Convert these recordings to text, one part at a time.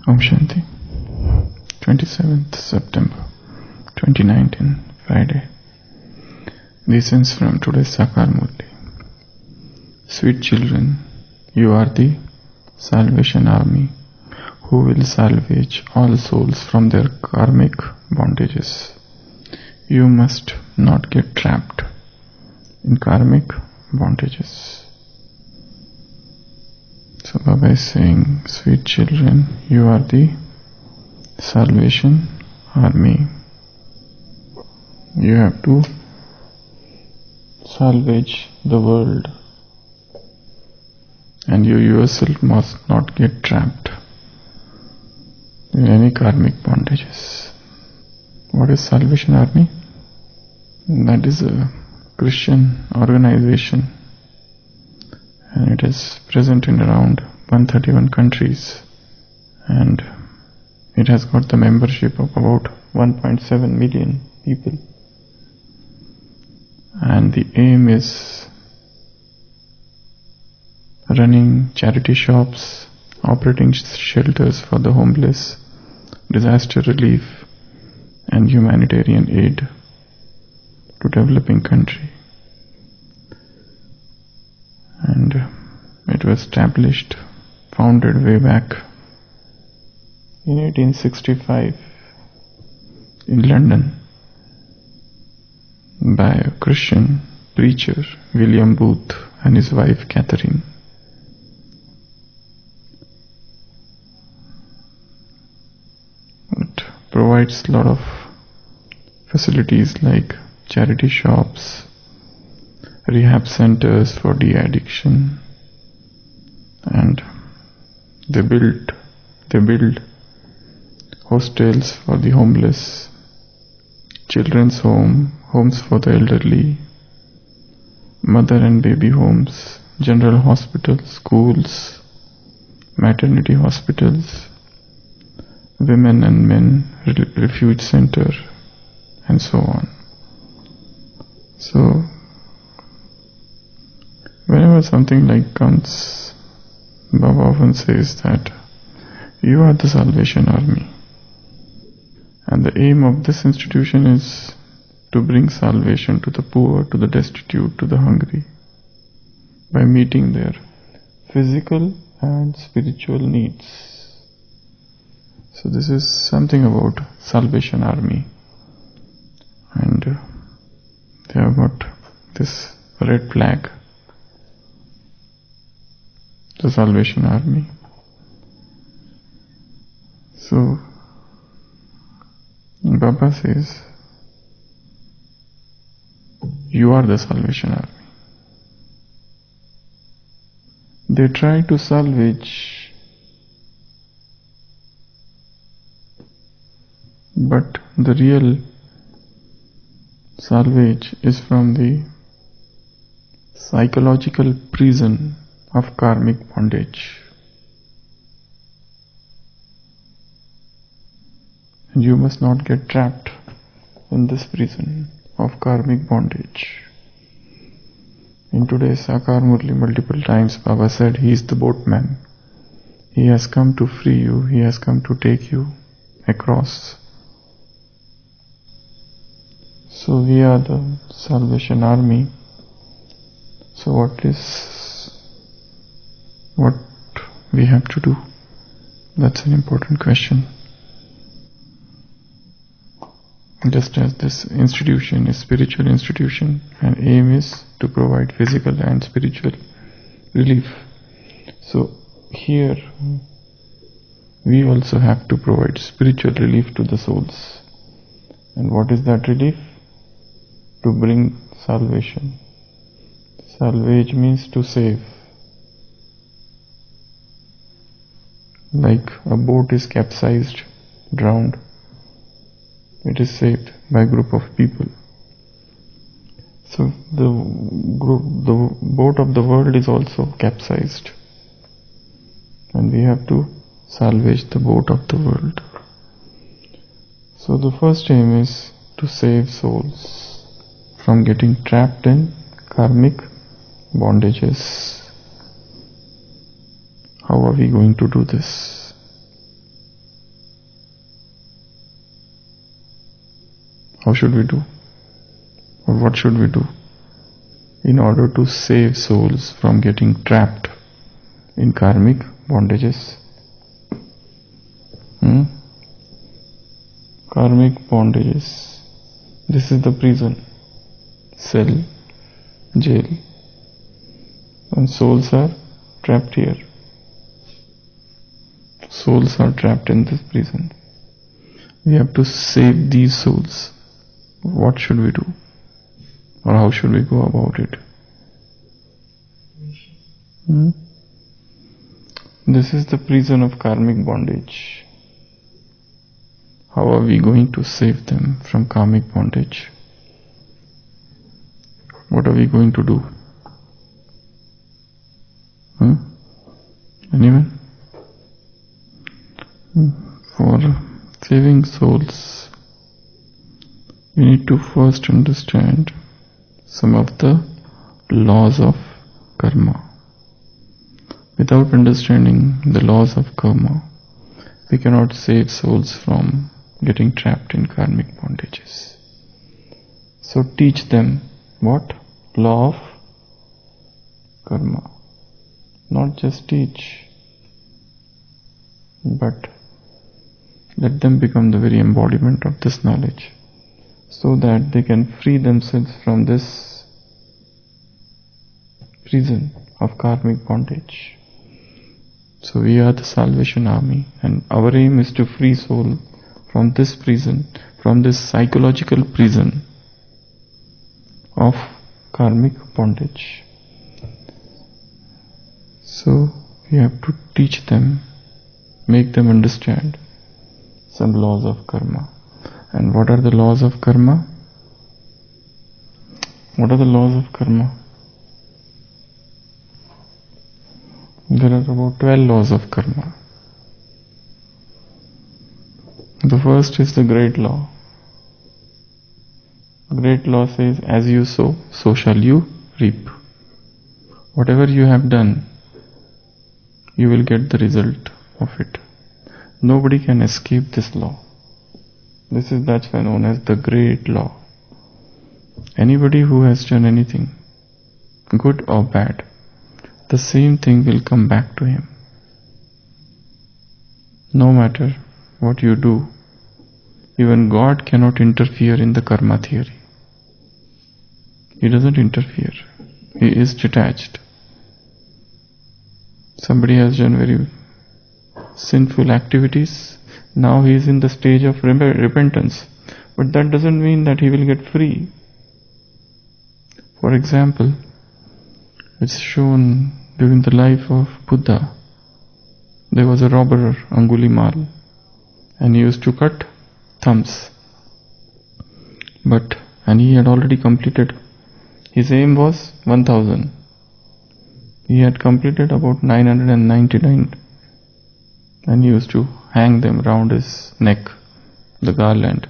Om Shanti. 27th September 2019, Friday. This ends from today's Sakar Murli. Sweet children, you are the Salvation Army who will salvage all souls from their karmic bondages. You must not get trapped in karmic bondages. So Baba is saying, sweet children, you are the Salvation Army. You have to salvage the world, and you yourself must not get trapped in any karmic bondages. What is Salvation Army? That is a Christian organization, and it is present in around 131 countries, and it has got the membership of about 1.7 million people. And the aim is running charity shops, operating shelters for the homeless, disaster relief and humanitarian aid to developing country. And it was founded way back in 1865 in London by a Christian preacher, William Booth, and his wife Catherine. It provides a lot of facilities like charity shops, rehab centers for de-addiction, and they build hostels for the homeless, children's homes for the elderly, mother and baby homes, general hospitals, schools, maternity hospitals, women and men refuge center, and so on. So whenever something like comes, Baba often says that you are the Salvation Army. And the aim of this institution is to bring salvation to the poor, to the destitute, to the hungry, by meeting their physical and spiritual needs. So this is something about Salvation Army. And they have got this red flag, the Salvation Army. So Baba says, you are the Salvation Army. They try to salvage, but the real salvage is from the psychological prison of karmic bondage. And you must not get trapped in this prison of karmic bondage. In today's Sakar Murli multiple times Baba said he is the boatman. He has come to free you, he has come to take you across. So we are the Salvation Army. So what we have to do? That's an important question. Just as this institution is spiritual institution and aim is to provide physical and spiritual relief. So here we also have to provide spiritual relief to the souls. And what is that relief? To bring salvation. Salvage means to save. Like a boat is capsized, drowned, it is saved by a group of people. So the boat of the world is also capsized, and we have to salvage the boat of the world. So the first aim is to save souls from getting trapped in karmic bondages. How are we going to do this? How should we do? Or what should we do in order to save souls from getting trapped in karmic bondages? Karmic bondages. This is the prison, cell, jail. And souls are trapped here. Souls are trapped in this prison. We have to save these souls. What should we do? Or how should we go about it? This is the prison of karmic bondage. How are we going to save them from karmic bondage? What are we going to do? Anyone? For saving souls, we need to first understand some of the laws of karma. Without understanding the laws of karma, we cannot save souls from getting trapped in karmic bondages. So teach them what? Law of karma. Not just teach, but let them become the very embodiment of this knowledge, so that they can free themselves from this prison of karmic bondage. So we are the Salvation Army, and our aim is to free soul from this prison, from this psychological prison of karmic bondage. So we have to teach them, make them understand some laws of karma. And what are the laws of karma? What are the laws of karma? There are about 12 laws of karma. The first is the great law. Great law says, as you sow, so shall you reap. Whatever you have done, you will get the result of it. Nobody can escape this law. That's why known as the great law. Anybody who has done anything, good or bad, the same thing will come back to him. No matter what you do, even God cannot interfere in the karma theory. He doesn't interfere. He is detached. Somebody has done very sinful activities. Now he is in the stage of repentance. But that doesn't mean that he will get free. For example, it's shown during the life of Buddha. There was a robber, Angulimal, and he used to cut thumbs. And he had already completed. His aim was 1000. He had completed about 999, and he used to hang them round his neck, the garland.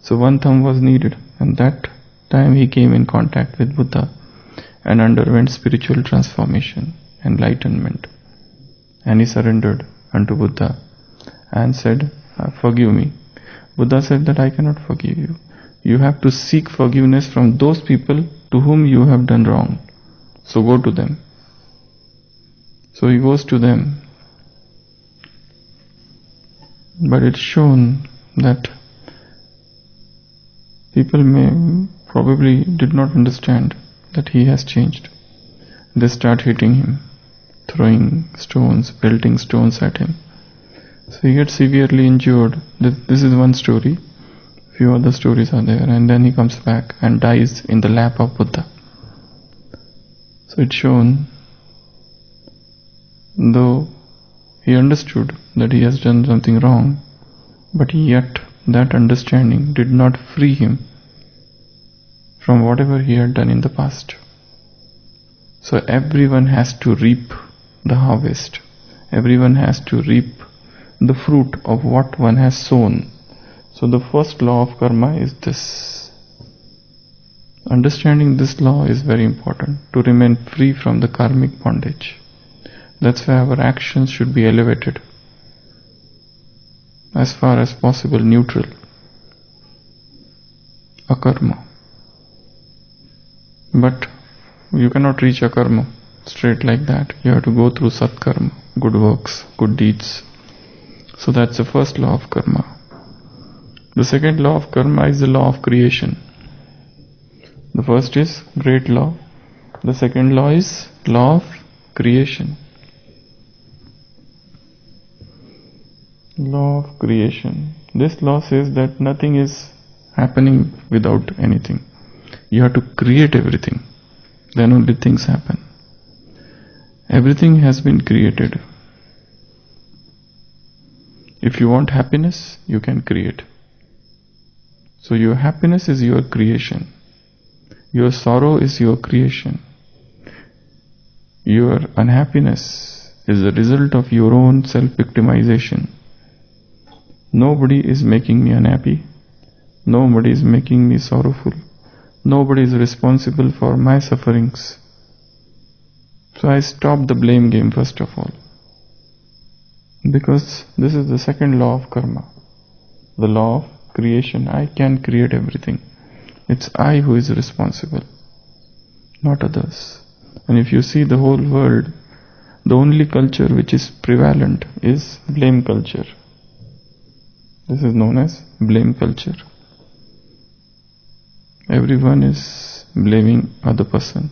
So one thumb was needed, and that time he came in contact with Buddha and underwent spiritual transformation, enlightenment. And he surrendered unto Buddha and said, forgive me. Buddha said that I cannot forgive you. You have to seek forgiveness from those people to whom you have done wrong. So go to them. So he goes to them. But it's shown that people probably did not understand that he has changed. They start hitting him, throwing stones, pelting stones at him. So he gets severely injured. This is one story. Few other stories are there. And then he comes back and dies in the lap of Buddha. So it's shown, though he understood that he has done something wrong, but yet that understanding did not free him from whatever he had done in the past. So everyone has to reap the harvest. Everyone has to reap the fruit of what one has sown. So the first law of karma is this. Understanding this law is very important to remain free from the karmic bondage. That's why our actions should be elevated, as far as possible neutral. akarma. But you cannot reach akarma straight like that. You have to go through satkarma, good works, good deeds. So that's the first law of karma. The second law of karma is the law of creation. The first is great law. The second law is law of creation. Law of creation. This law says that nothing is happening without anything. You have to create everything. Then only things happen. Everything has been created. If you want happiness, you can create. So your happiness is your creation. Your sorrow is your creation. Your unhappiness is the result of your own self-victimization. Nobody is making me unhappy. Nobody is making me sorrowful. Nobody is responsible for my sufferings. So I stop the blame game first of all. Because this is the second law of karma. The law of creation. I can create everything. It's I who is responsible, not others. And if you see the whole world, the only culture which is prevalent is blame culture. This is known as blame culture. Everyone is blaming other person.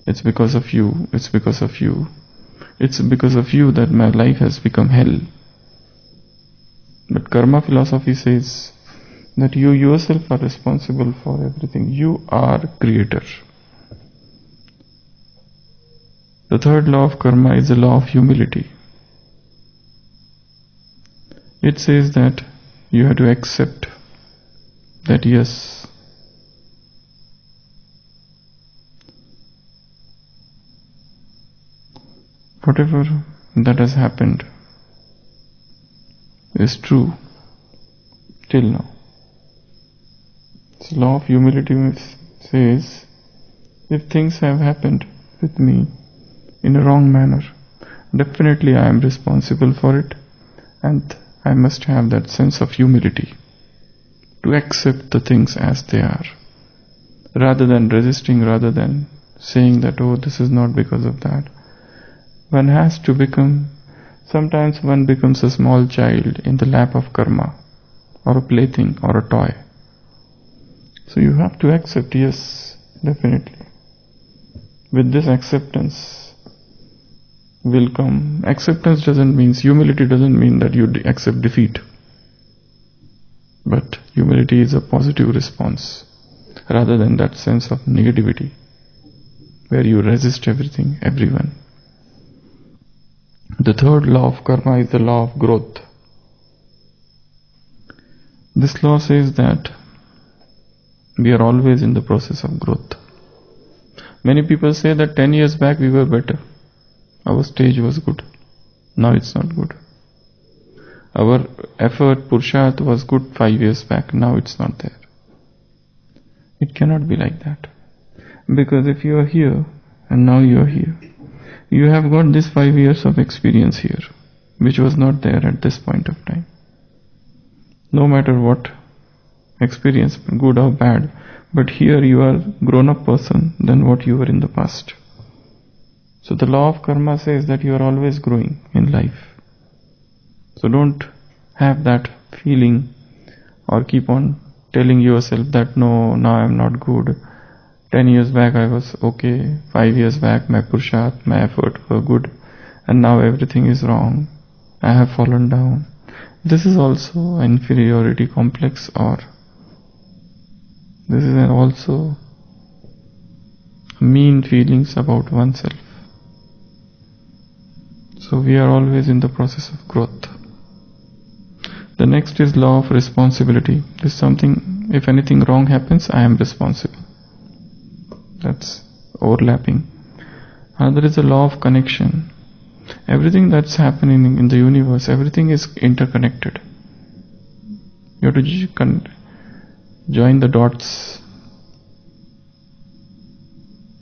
It's because of you, it's because of you. It's because of you that my life has become hell. But karma philosophy says that you yourself are responsible for everything. You are creator. The third law of karma is the law of humility. It says that you have to accept that yes, whatever that has happened is true till now. This law of humility says, if things have happened with me in a wrong manner, definitely I am responsible for it, and I must have that sense of humility to accept the things as they are, rather than resisting, rather than saying that, oh, this is not because of that. One has to become, sometimes one becomes a small child in the lap of karma, or a plaything, or a toy. So you have to accept, yes, definitely. With this acceptance will come, acceptance doesn't mean, humility doesn't mean that you accept defeat. But humility is a positive response, rather than that sense of negativity, where you resist everything, everyone. The third law of karma is the law of growth. This law says that we are always in the process of growth. Many people say that 10 years back we were better. Our stage was good. Now it's not good. Our effort, Purusharth was good 5 years back. Now it's not there. It cannot be like that. Because if you are here and now you are here, you have got this 5 years of experience here, which was not there at this point of time. No matter what experience, good or bad, but here you are grown-up person than what you were in the past. So the law of karma says that you are always growing in life. So don't have that feeling or keep on telling yourself that no, now I am not good. 10 years back I was okay, 5 years back my Purusharth, my effort were good, and now everything is wrong. I have fallen down. This is also an inferiority complex, or this is also mean feelings about oneself. So we are always in the process of growth. The next is law of responsibility. This is something, if anything wrong happens, I am responsible. That's overlapping. Another is the law of connection. Everything that's happening in the universe, everything is interconnected. You have to join the dots.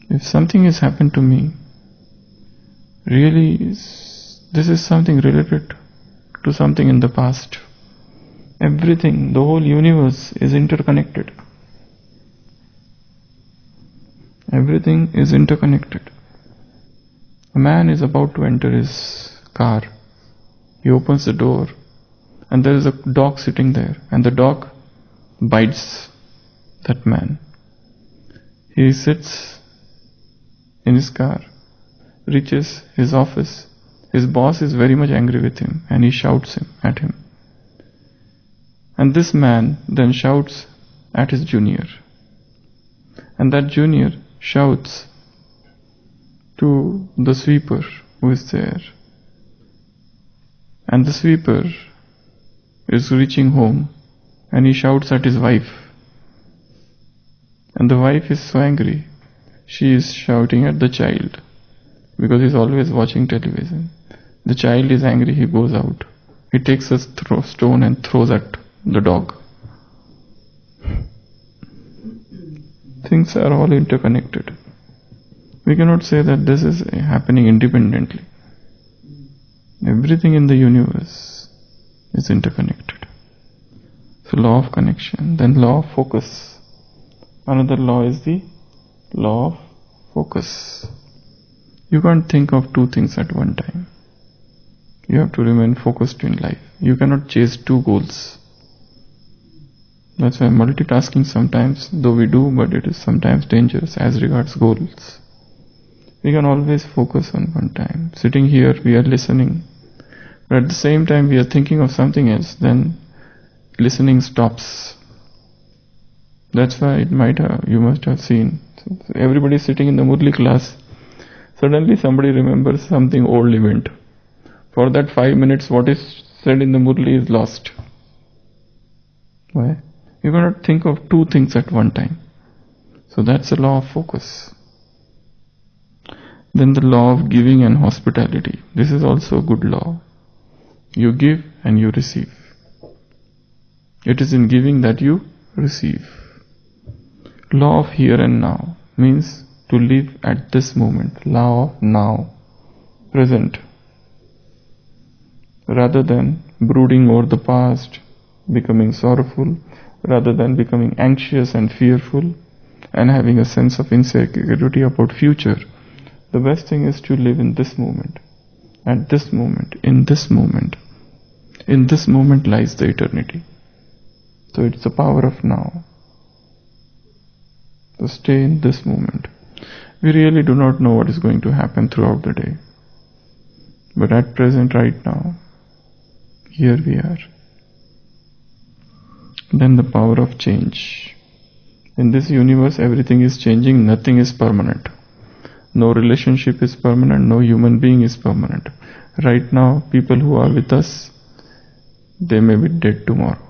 If something has happened to me, really this is something related to something in the past. Everything, the whole universe is interconnected. Everything is interconnected. A man is about to enter his car. He opens the door and there is a dog sitting there, and the dog bites that man. He sits in his car, reaches his office. His boss is very much angry with him and he shouts at him. And this man then shouts at his junior. And that junior shouts to the sweeper who is there. And the sweeper is reaching home and he shouts at his wife. And the wife is so angry. She is shouting at the child because he's always watching television. The child is angry, he goes out. He takes a stone and throws at the dog. Things are all interconnected. We cannot say that this is happening independently. Everything in the universe is interconnected. So law of connection, then law of focus. Another law is the law of focus. You can't think of two things at one time. You have to remain focused in life. You cannot chase two goals. That's why multitasking sometimes, though we do, but it is sometimes dangerous as regards goals. We can always focus on one time. Sitting here, we are listening. But at the same time, we are thinking of something else. Then listening stops. That's why you must have seen. So everybody is sitting in the Murli class. Suddenly somebody remembers something old event. For that 5 minutes, what is said in the Murli is lost. Why? You cannot think of two things at one time. So that's the law of focus. Then the law of giving and hospitality. This is also a good law. You give and you receive. It is in giving that you receive. Law of here and now means to live at this moment. Law of now, present. Rather than brooding over the past, becoming sorrowful, rather than becoming anxious and fearful and having a sense of insecurity about future. The best thing is to live in this moment, at this moment, in this moment. In this moment lies the eternity. So it's the power of now. So stay in this moment. We really do not know what is going to happen throughout the day. But at present, right now, here we are. Then the power of change. In this universe, everything is changing, nothing is permanent. No relationship is permanent, no human being is permanent. Right now, people who are with us, they may be dead tomorrow.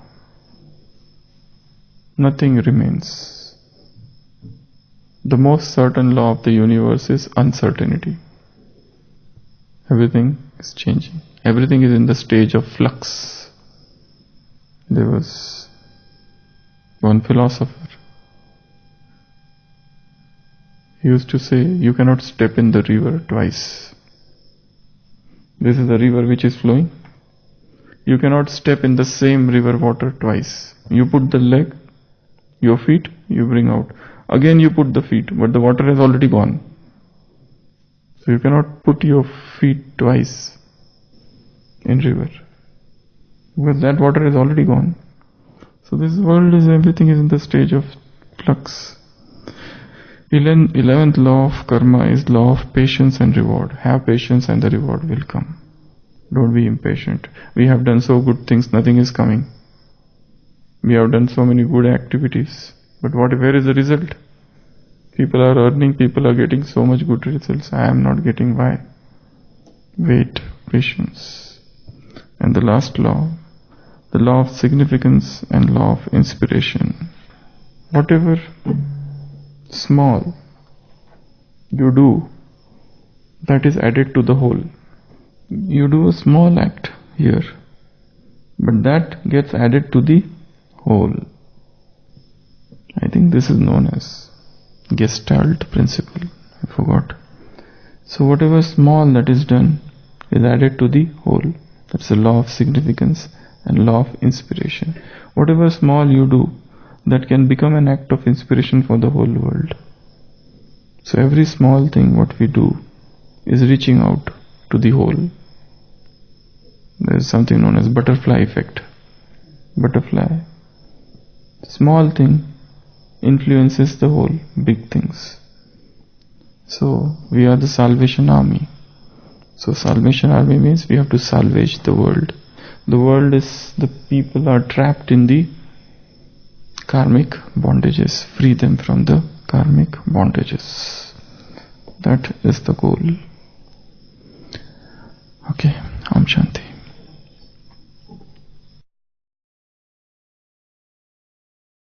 Nothing remains. The most certain law of the universe is uncertainty. Everything is changing. Everything is in the stage of flux. There was one philosopher. He used to say, you cannot step in the river twice. This is the river which is flowing. You cannot step in the same river water twice. You put the leg, your feet, you bring out. Again you put the feet, but the water has already gone. So you cannot put your feet twice in river, because that water is already gone. So this world is, everything is in the stage of flux. 11th law of karma is law of patience and reward. Have patience and the reward will come. Don't be impatient. We have done so good things, nothing is coming. We have done so many good activities, but where is the result? People are earning, people are getting so much good results. I am not getting. Why? Wait, patience. And the last law, the law of significance and law of inspiration. Whatever small you do, that is added to the whole. You do a small act here, but that gets added to the whole. I think this is known as Gestalt principle. I forgot. So whatever small that is done is added to the whole. That's the law of significance and law of inspiration. Whatever small you do, that can become an act of inspiration for the whole world. So every small thing what we do is reaching out to the whole. There is something known as butterfly effect. Butterfly, small thing influences the whole, big things. So we are the Salvation Army. So Salvation Army means we have to salvage the world. The world is, the people are trapped in the karmic bondages. Free them from the karmic bondages. That is the goal. Okay, Om Shanti.